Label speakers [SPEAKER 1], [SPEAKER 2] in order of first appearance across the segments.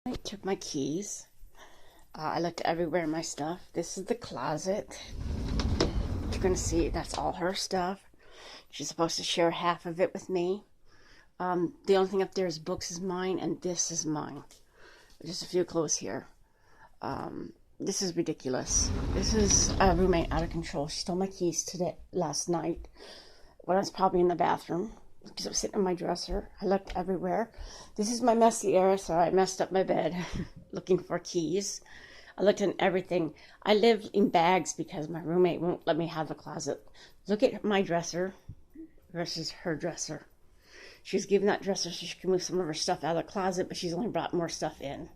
[SPEAKER 1] I took my keys. I looked everywhere in my stuff. This is the closet. You're gonna see that's all her stuff. She's supposed to share half of it with me. The only thing up there is books is mine, and this is mine. Just a few clothes here. This is ridiculous. This is a roommate out of control. She stole my keys last night when I was probably in the bathroom because I was sitting in my dresser. I looked everywhere. This is my messy area, so I messed up my bed looking for keys. I looked in everything. I live in bags because my roommate won't let me have a closet. Look at my dresser versus her dresser. She's given that dresser so she can move some of her stuff out of the closet, but she's only brought more stuff in.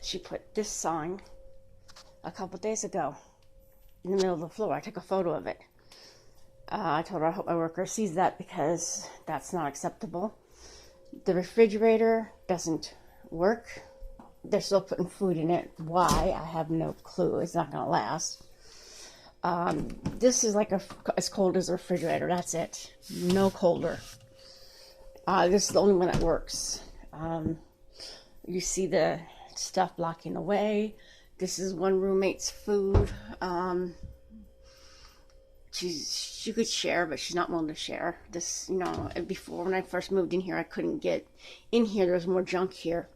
[SPEAKER 1] She put this sign a couple days ago in the middle of the floor. I took a photo of it. I told her I hope my worker sees that because that's not acceptable. The refrigerator doesn't work. They're still putting food in it. Why? I have no clue. It's not going to last. This is like as cold as a refrigerator. That's it. No colder. This is the only one that works. You see the stuff blocking away. This is one roommate's food. She could share, but she's not willing to share. This, before when I first moved in here, I couldn't get in here. There was more junk here.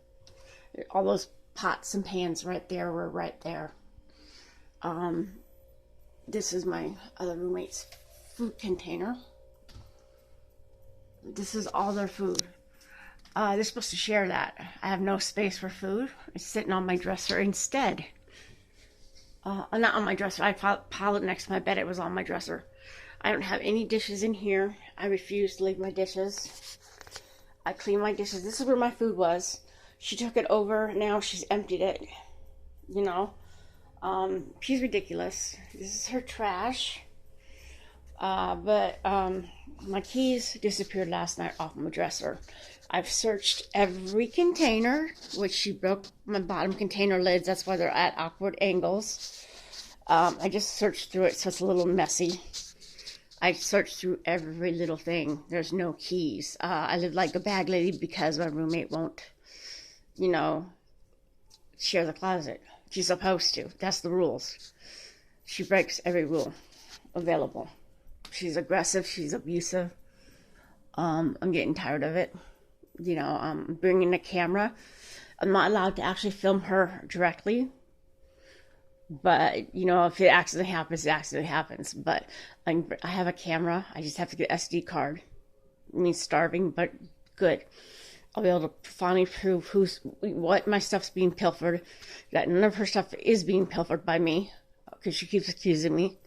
[SPEAKER 1] All those pots and pans right there were right there. This is my other roommate's food container. This is all their food. They're supposed to share that. I have no space for food. It's sitting on my dresser instead. Not on my dresser. I piled it next to my bed. It was on my dresser. I don't have any dishes in here. I refuse to leave my dishes. I clean my dishes. This is where my food was. She took it over. Now she's emptied it. She's ridiculous. This is her trash. But my keys disappeared last night off my dresser. I've searched every container, which she broke my bottom container lids. That's why they're at awkward angles. I just searched through it, so it's a little messy. I searched through every little thing. There's no keys. I live like a bag lady because my roommate won't, share the closet. She's supposed to. That's the rules. She breaks every rule available. She's aggressive. She's abusive. I'm getting tired of it. I'm bringing a camera. I'm not allowed to actually film her directly. But, if it accidentally happens, it accidentally happens. But I have a camera. I just have to get an SD card. I mean, starving, but good. I'll be able to finally prove what my stuff's being pilfered. That none of her stuff is being pilfered by me. Because she keeps accusing me.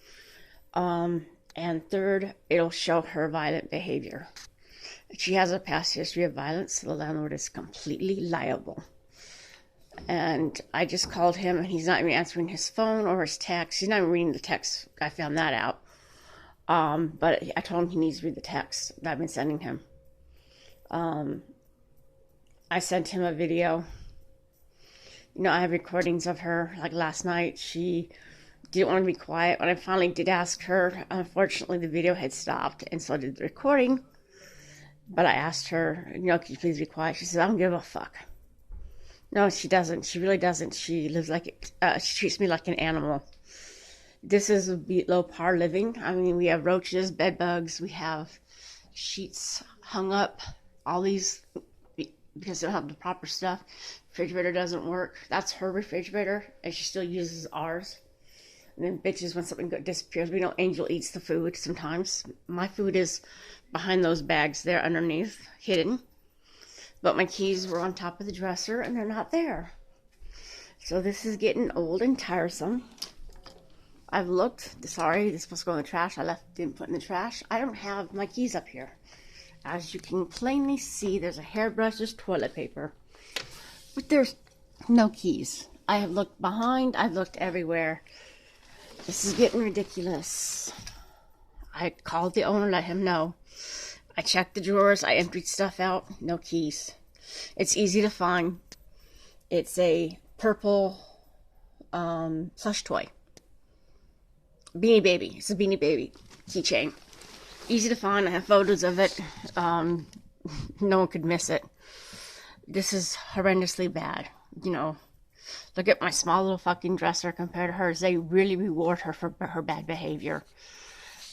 [SPEAKER 1] And third, it'll show her violent behavior. She has a past history of violence, so the landlord is completely liable. And I just called him, and he's not even answering his phone or his text. He's not even reading the text. I found that out. But I told him he needs to read the text that I've been sending him. I sent him a video. I have recordings of her. Like last night, she didn't want to be quiet. When I finally did ask her, unfortunately, the video had stopped, and so did the recording. But I asked her, could you please be quiet? She said, I don't give a fuck. No, she doesn't. She really doesn't. She lives she treats me like an animal. This is low par living. I mean, we have roaches, bed bugs. We have sheets hung up. All these, because they don't have the proper stuff. Refrigerator doesn't work. That's her refrigerator, and she still uses ours. And then bitches when something disappears. We know Angel eats the food sometimes. My food is behind those bags there underneath, hidden. But my keys were on top of the dresser, and they're not there. So this is getting old and tiresome. I've looked. Sorry, this is supposed to go in the trash. Didn't put in the trash. I don't have my keys up here. As you can plainly see, there's a hairbrush, there's toilet paper. But there's no keys. I have looked behind. I've looked everywhere. This is getting ridiculous. I called the owner, let him know. I checked the drawers. I emptied stuff out. No keys. It's easy to find. It's a purple plush toy. Beanie Baby. It's a Beanie Baby keychain. Easy to find. I have photos of it. No one could miss it. This is horrendously bad. You know, look at my small little fucking dresser compared to hers. They really reward her for her bad behavior.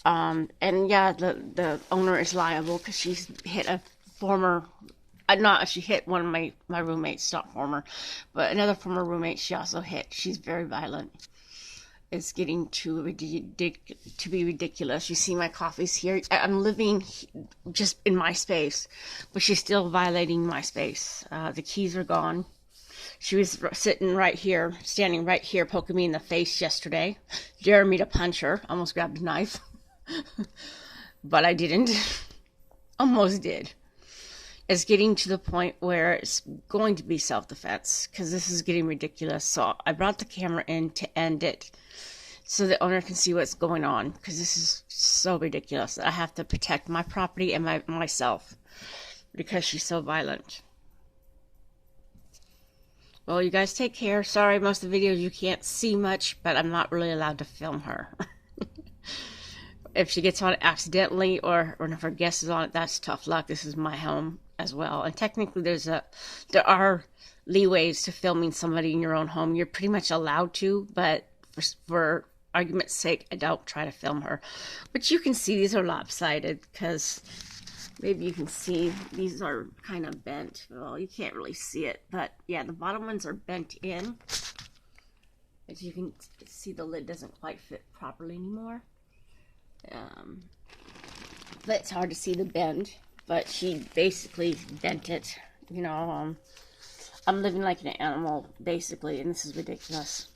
[SPEAKER 1] And yeah, the owner is liable because she's hit a former, not, she hit one of my roommates, not former, but another former roommate she also hit. She's very violent. It's getting to be ridiculous. You see my coffee's here. I'm living just in my space, but she's still violating my space. The keys are gone. She was sitting right here, standing right here, poking me in the face yesterday. Dared me to punch her. Almost grabbed a knife. But I didn't. Almost did. It's getting to the point where it's going to be self-defense because this is getting ridiculous. So I brought the camera in to end it so the owner can see what's going on because this is so ridiculous. I have to protect my property and myself because she's so violent. Well, you guys take care. Sorry, most of the videos you can't see much, but I'm not really allowed to film her. If she gets on it accidentally or if her guest is on it, that's tough luck. This is my home as well. And technically there are leeways to filming somebody in your own home. You're pretty much allowed to, but for argument's sake, I don't try to film her. But you can see these are lopsided because maybe you can see these are kind of bent. Well, you can't really see it, but yeah, the bottom ones are bent in. As you can see, the lid doesn't quite fit properly anymore. But it's hard to see the bend, but she basically bent it, you know. I'm living like an animal basically, and this is ridiculous.